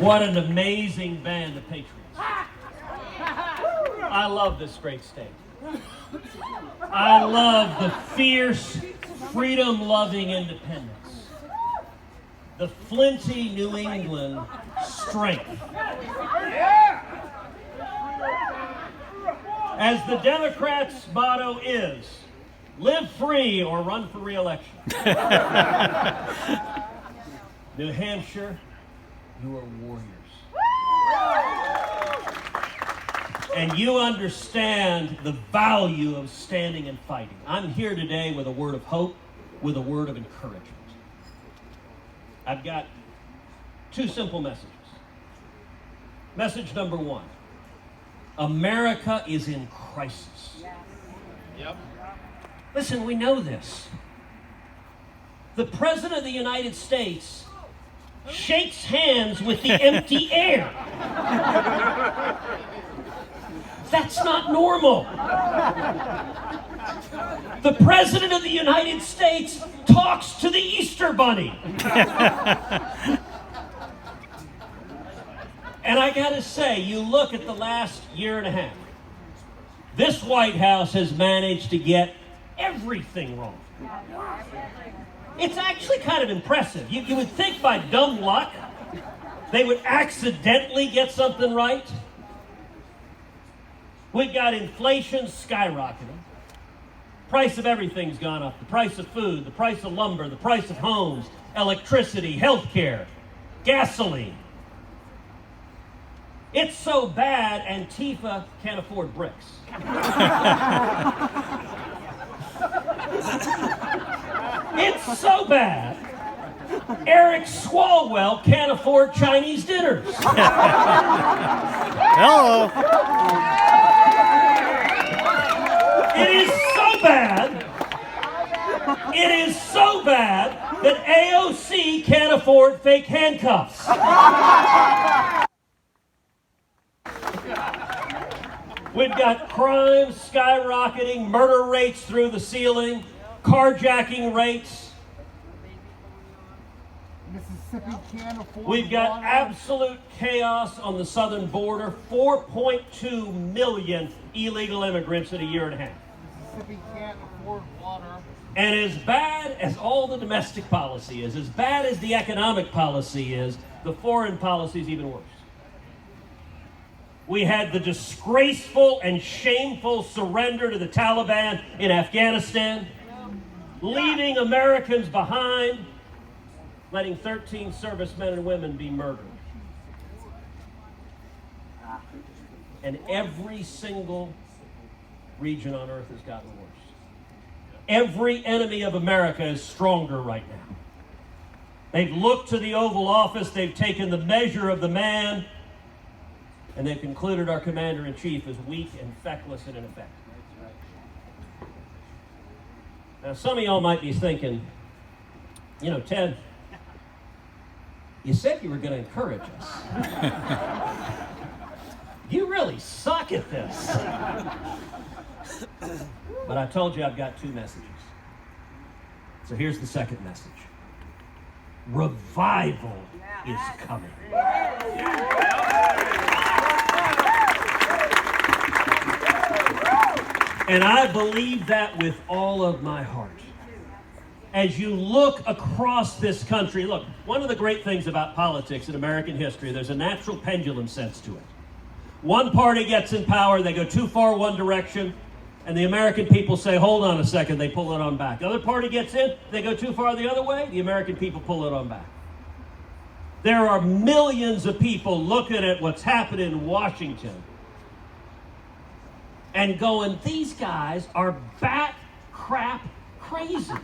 What an amazing band of patriots. I love this great state. I love the fierce, freedom-loving independence. The flinty New England strength. As the Democrats' motto is, live free or run for re-election. New Hampshire, you are warriors. And you understand the value of standing and fighting. I'm here today with a word of hope, with a word of encouragement. I've got two simple messages. Message number one, America is in crisis. Yep. Listen, we know this. The President of the United States shakes hands with the empty air. That's not normal. The President of the United States talks to the Easter Bunny. And I gotta say, you look at the last year and a half, this White House has managed to get everything wrong. It's actually kind of impressive. You would think by dumb luck, they would accidentally get something right. We've got inflation skyrocketing. Price of everything's gone up. The price of food, the price of lumber, the price of homes, electricity, healthcare, gasoline. It's so bad, Antifa can't afford bricks. It's so bad, Eric Swalwell can't afford Chinese dinners. Hello. It is so bad. It is so bad that AOC can't afford fake handcuffs. We've got crime skyrocketing, murder rates through the ceiling, carjacking rates. Mississippi can't afford. We've got water. Absolute chaos on the southern border. 4.2 million illegal immigrants in a year and a half. Mississippi can't afford water. And as bad as all the domestic policy is, as bad as the economic policy is, the foreign policy is even worse. We had the disgraceful and shameful surrender to the Taliban in Afghanistan, leaving Americans behind, letting 13 servicemen and women be murdered. And every single region on earth has gotten worse. Every enemy of America is stronger right now. They've looked to the Oval Office, they've taken the measure of the man, and they've concluded our commander-in-chief is weak and feckless and ineffective. Now, some of y'all might be thinking, you know, Ted, you said you were going to encourage us. You really suck at this. But I told you I've got two messages. So here's the second message. Revival is coming. And I believe that with all of my heart. As you look across this country, look, one of the great things about politics in American history, there's a natural pendulum sense to it. One party gets in power, they go too far one direction, and the American people say, hold on a second, they pull it on back. The other party gets in, they go too far the other way, the American people pull it on back. There are millions of people looking at what's happening in Washington and going, these guys are bat crap crazy.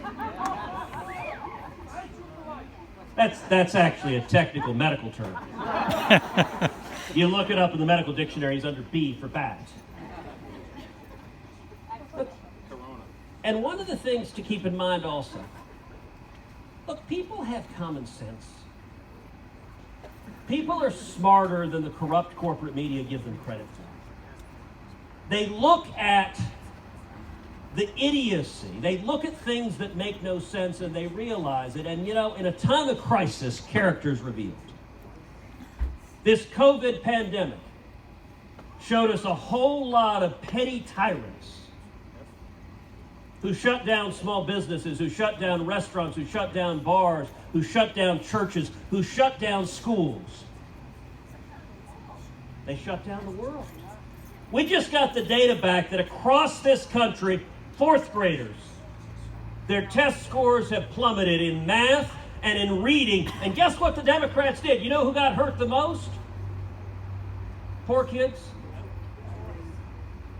That's actually a technical medical term. You look it up in the medical dictionary, it's under B for bat. And one of the things to keep in mind also, look, people have common sense. People are smarter than the corrupt corporate media give them credit for. They look at the idiocy. They look at things that make no sense and they realize it. And you know, in a time of crisis, character is revealed. This COVID pandemic showed us a whole lot of petty tyrants who shut down small businesses, who shut down restaurants, who shut down bars, who shut down churches, who shut down schools. They shut down the world. We just got the data back that across this country, fourth graders, their test scores have plummeted in math and in reading. And guess what the Democrats did? You know who got hurt the most? Poor kids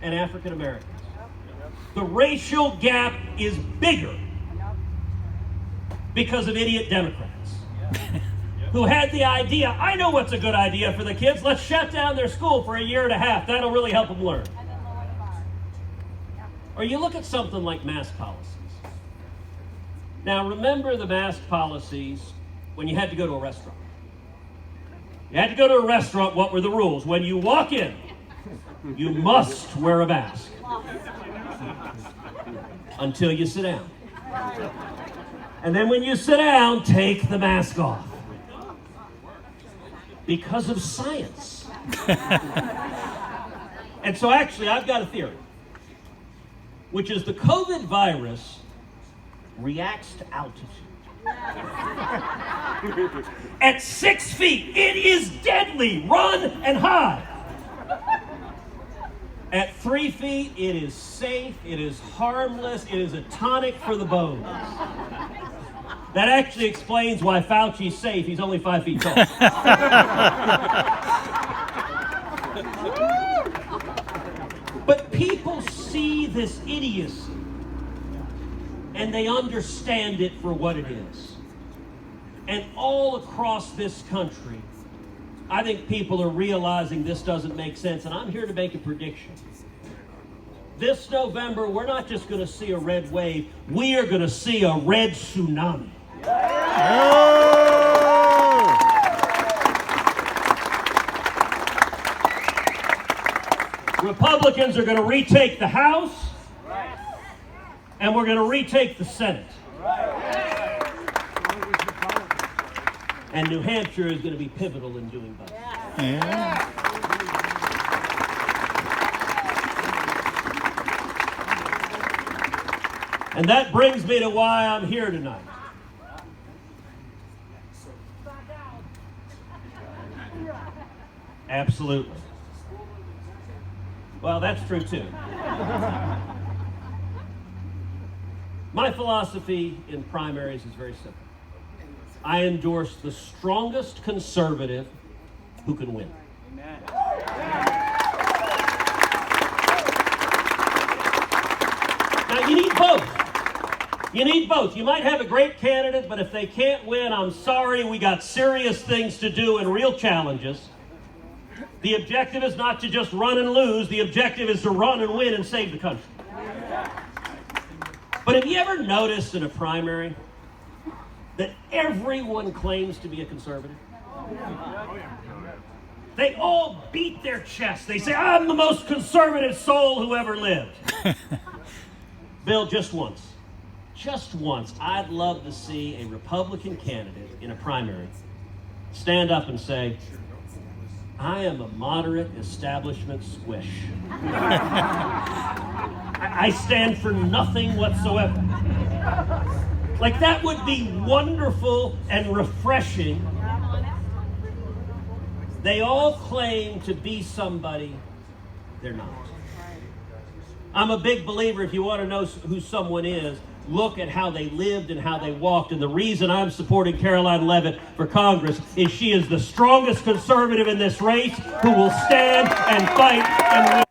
and African Americans. The racial gap is bigger because of idiot Democrats who had the idea, I know what's a good idea for the kids, let's shut down their school for a year and a half. That'll really help them learn. Or you look at something like mask policies. Now remember the mask policies when you had to go to a restaurant. You had to go to a restaurant, what were the rules? When you walk in, you must wear a mask until you sit down. And then when you sit down, take the mask off. Because of science. And so actually, I've got a theory, which is the COVID virus reacts to altitude. At 6 feet, it is deadly. Run and hide. At 3 feet, it is safe, it is harmless, it is a tonic for the bones. That actually explains why Fauci's safe. He's only 5 feet tall. But people see this idiocy and they understand it for what it is. And all across this country, I think people are realizing this doesn't make sense, and I'm here to make a prediction. This November, we're not just going to see a red wave, we are going to see a red tsunami. Republicans are going to retake the House, and we're going to retake the Senate. And New Hampshire is going to be pivotal in doing both. Yeah. And that brings me to why I'm here tonight. Absolutely. Well, that's true too. My philosophy in primaries is very simple. I endorse the strongest conservative who can win. Amen. Now, you need both. You need both. You might have a great candidate, but if they can't win, I'm sorry, we got serious things to do and real challenges. The objective is not to just run and lose. The objective is to run and win and save the country. But have you ever noticed in a primary that everyone claims to be a conservative? They all beat their chest. They say, I'm the most conservative soul who ever lived. Bill, just once, I'd love to see a Republican candidate in a primary stand up and say, I am a moderate establishment squish. I stand for nothing whatsoever. Like, that would be wonderful and refreshing. They all claim to be somebody they're not. I'm a big believer, if you want to know who someone is, look at how they lived and how they walked. And the reason I'm supporting Karoline Leavitt for Congress is she is the strongest conservative in this race who will stand and fight and win.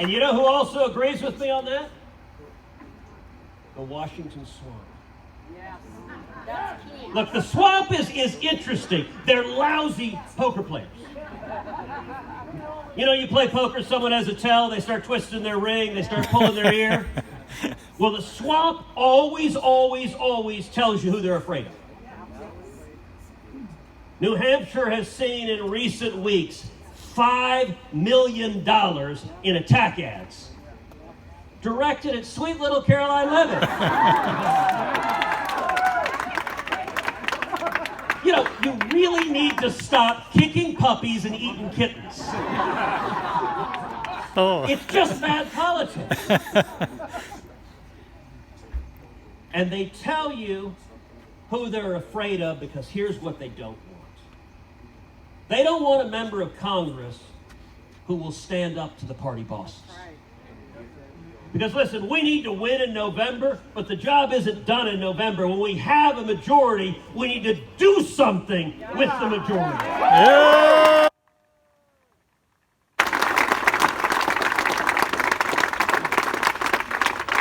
And you know who also agrees with me on that? The Washington Swamp. Look, the Swamp is interesting. They're lousy poker players. You know, you play poker, someone has a tell, they start twisting their ring, they start pulling their ear. Well, the Swamp always tells you who they're afraid of. New Hampshire has seen in recent weeks $5 million in attack ads directed at sweet little Karoline Leavitt. You know, you really need to stop kicking puppies and eating kittens. Oh. It's just bad politics. And they tell you who they're afraid of because here's what they don't want. They don't want a member of Congress who will stand up to the party bosses. Because listen, we need to win in November, but the job isn't done in November. When we have a majority, we need to do something with the majority. Yeah.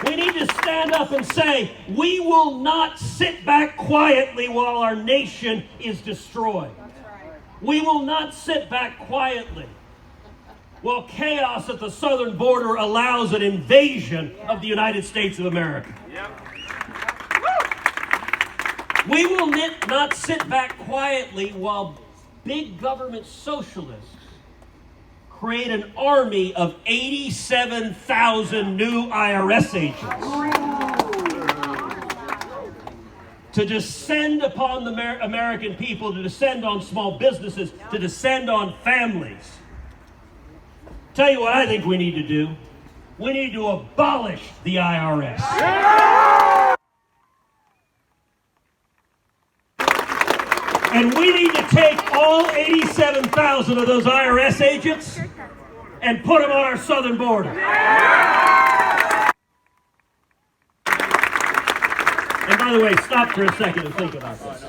We need to stand up and say, we will not sit back quietly while our nation is destroyed. We will not sit back quietly while chaos at the southern border allows an invasion of the United States of America. We will not sit back quietly while big government socialists create an army of 87,000 new IRS agents to descend upon the American people, to descend on small businesses, to descend on families. Tell you what I think we need to do. We need to abolish the IRS. And we need to take all 87,000 of those IRS agents and put them on our southern border. And by the way, stop for a second and think about this.